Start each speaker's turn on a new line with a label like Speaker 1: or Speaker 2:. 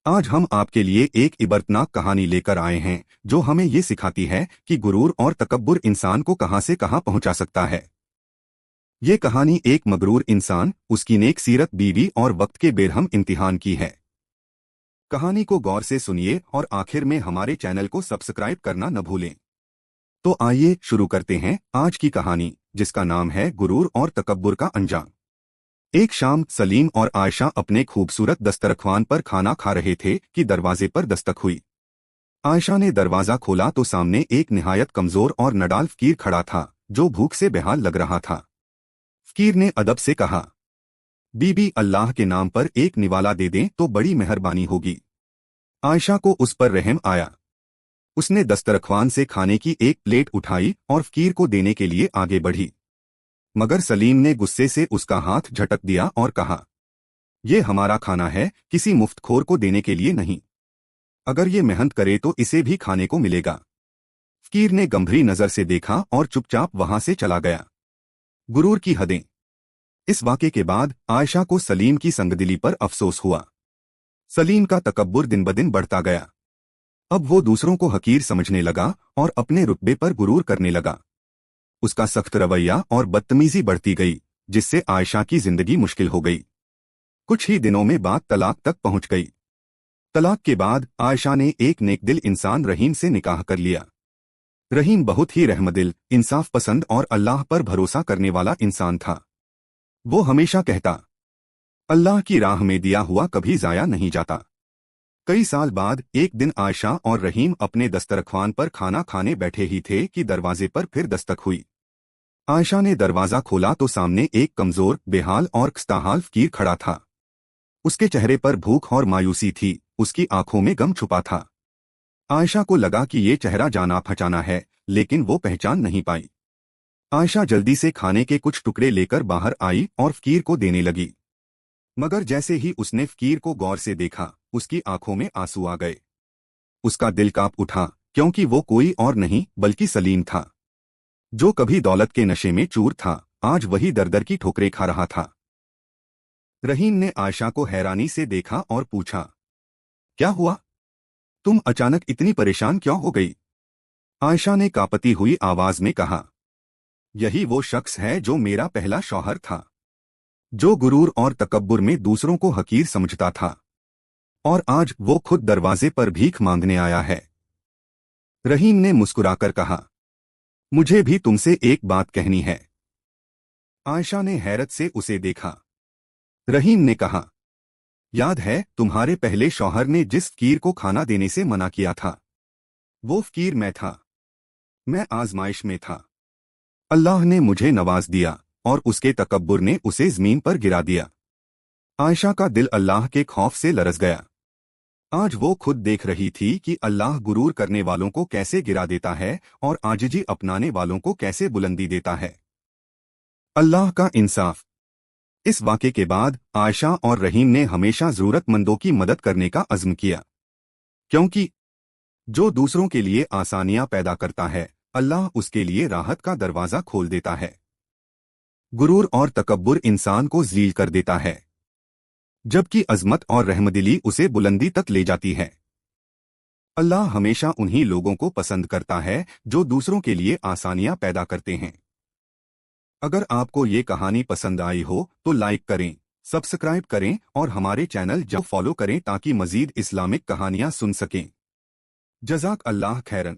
Speaker 1: आज हम आपके लिए एक इबरतनाक कहानी लेकर आए हैं जो हमें ये सिखाती है कि गुरूर और तकब्बुर इंसान को कहां से कहां पहुंचा सकता है। ये कहानी एक मगरूर इंसान, उसकी नेक सीरत बीवी और वक्त के बेरहम इम्तिहान की है। कहानी को गौर से सुनिए और आखिर में हमारे चैनल को सब्सक्राइब करना न भूलें। तो आइए शुरू करते हैं आज की कहानी, जिसका नाम है गुरूर और तकब्बुर का अंजाम। एक शाम सलीम और आयशा अपने खूबसूरत दस्तरख्वान पर खाना खा रहे थे कि दरवाजे पर दस्तक हुई। आयशा ने दरवाजा खोला तो सामने एक निहायत कमजोर और नडाल फकीर खड़ा था, जो भूख से बेहाल लग रहा था। फकीर ने अदब से कहा, बीबी, अल्लाह के नाम पर एक निवाला दे दें तो बड़ी मेहरबानी होगी। आयशा को उस पर रहम आया। उसने दस्तरख्वान से खाने की एक प्लेट उठाई और फकीर को देने के लिए आगे बढ़ी, मगर सलीम ने गुस्से से उसका हाथ झटक दिया और कहा, ये हमारा खाना है, किसी मुफ्तखोर को देने के लिए नहीं। अगर ये मेहनत करे तो इसे भी खाने को मिलेगा। फकीर ने गंभीर नजर से देखा और चुपचाप वहां से चला गया। गुरूर की हदें। इस वाक़े के बाद आयशा को सलीम की संगदिली पर अफसोस हुआ। सलीम का तकब्बुर दिन ब दिन बढ़ता गया। अब वो दूसरों को हकीर समझने लगा और अपने रुतबे पर गुरूर करने लगा। उसका सख्त रवैया और बदतमीजी बढ़ती गई, जिससे आयशा की जिंदगी मुश्किल हो गई। कुछ ही दिनों में बात तलाक तक पहुंच गई। तलाक के बाद आयशा ने एक नेकदिल इंसान रहीम से निकाह कर लिया। रहीम बहुत ही रहमदिल, इंसाफ पसंद और अल्लाह पर भरोसा करने वाला इंसान था। वो हमेशा कहता, अल्लाह की राह में दिया हुआ कभी जाया नहीं जाता। कई साल बाद एक दिन आयशा और रहीम अपने दस्तरख्वान पर खाना खाने बैठे ही थे कि दरवाजे पर फिर दस्तक हुई। आयशा ने दरवाजा खोला तो सामने एक कमजोर, बेहाल और खस्ताहाल फकीर खड़ा था। उसके चेहरे पर भूख और मायूसी थी, उसकी आंखों में गम छुपा था। आयशा को लगा कि ये चेहरा जाना पहचाना है, लेकिन वो पहचान नहीं पाई। आयशा जल्दी से खाने के कुछ टुकड़े लेकर बाहर आई और फकीर को देने लगी, मगर जैसे ही उसने फकीर को गौर से देखा, उसकी आंखों में आंसू आ गए। उसका दिल कांप उठा, क्योंकि वो कोई और नहीं बल्कि सलीम था, जो कभी दौलत के नशे में चूर था, आज वही दर दर की ठोकरें खा रहा था। रहीम ने आयशा को हैरानी से देखा और पूछा, क्या हुआ? तुम अचानक इतनी परेशान क्यों हो गई? आयशा ने कांपती हुई आवाज में कहा, यही वो शख्स है जो मेरा पहला शौहर था, जो गुरूर और तकब्बुर में दूसरों को हकीर समझता था, और आज वो खुद दरवाजे पर भीख मांगने आया है। रहीम ने मुस्कुराकर कहा, मुझे भी तुमसे एक बात कहनी है। आयशा ने हैरत से उसे देखा। रहीम ने कहा, याद है तुम्हारे पहले शौहर ने जिस फकीर को खाना देने से मना किया था? वो फकीर मैं था। मैं आजमाइश में था। अल्लाह ने मुझे नवाज दिया और उसके तकब्बुर ने उसे जमीन पर गिरा दिया। आयशा का दिल अल्लाह के खौफ से लरस गया। आज वो खुद देख रही थी कि अल्लाह गुरूर करने वालों को कैसे गिरा देता है और आजिजी अपनाने वालों को कैसे बुलंदी देता है। अल्लाह का इंसाफ। इस वाक़े के बाद आयशा और रहीम ने हमेशा जरूरतमंदों की मदद करने का अज़्म किया, क्योंकि जो दूसरों के लिए आसानियां पैदा करता है, अल्लाह उसके लिए राहत का दरवाज़ा खोल देता है। गुरूर और तकब्बुर इंसान को ज़लील कर देता है, जबकि अज़मत और रहमदिली उसे बुलंदी तक ले जाती है। अल्लाह हमेशा उन्हीं लोगों को पसंद करता है जो दूसरों के लिए आसानियां पैदा करते हैं। अगर आपको ये कहानी पसंद आई हो तो लाइक करें, सब्सक्राइब करें और हमारे चैनल जो फॉलो करें ताकि मज़ीद इस्लामिक कहानियां सुन सकें। जज़ाक अल्लाह खैरन।